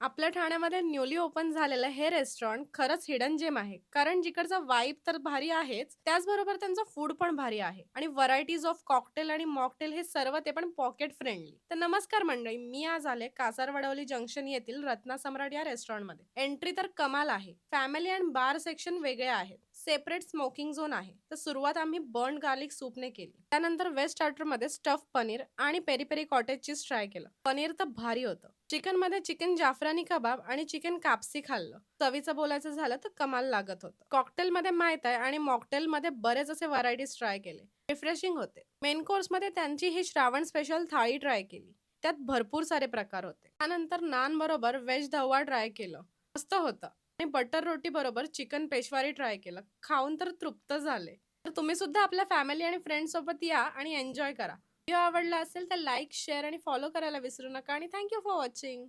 आपल्या ठाण्यामध्ये newly open झालेलं हे रेस्टॉरंट खरंच हिडन जेम आहे. कारण जिकडचा वाइब तर भारी आहेच, त्याचबरोबर त्यांचं फूड पण भारी आहे आणि व्हरायटीज ऑफ कॉकटेल आणि मॉकटेल हे सर्व ते पण पॉकेट फ्रेंडली. तर नमस्कार मंडळी, मी आज आले कासारवडवली जंक्शन येथील रत्ना सम्राट या रेस्टॉरंटमध्ये. एंट्री तर कमाल आहे. फॅमिली अँड बार सेक्शन वेगळे आहेत. सेपरेट स्मोकिंग झोन आहे. तर सुरुवात आम्ही बर्न गार्लिक सूपने केली. त्यानंतर वेज स्टार्टरमध्ये स्टफ पनीर आणि peri peri cottage cheese try केलं. पनीर तर भारी होतं. चिकन मध्ये चिकन जाफरानी कबाब आणि चिकन कापसी खाल्लं. चवीचं बोलायचं झालं तर कमाल लागत होतं. कॉकटेल मध्ये माहित आहे आणि मॉकटेल मध्ये बरेच असे व्हरायटीज ट्राय केले. रिफ्रेशिंग होते. मेन कोर्स मध्ये त्यांची ही श्रावण स्पेशल थाळी ट्राय केली. त्यात भरपूर सारे प्रकार होते. त्यानंतर नान बरोबर व्हेज धवा ट्राय केलं. मस्त होतं. आणि बटर रोटी बरोबर चिकन पेशवारी ट्राय केलं. खाऊन तर तृप्त झाले. तर तुम्ही सुद्धा आपल्या फॅमिली आणि फ्रेंड सोबत या आणि एन्जॉय करा. व्हिडिओ आवडला असेल तर लाईक, शेअर आणि फॉलो करायला विसरू नका आणि थँक्यू फॉर वॉचिंग.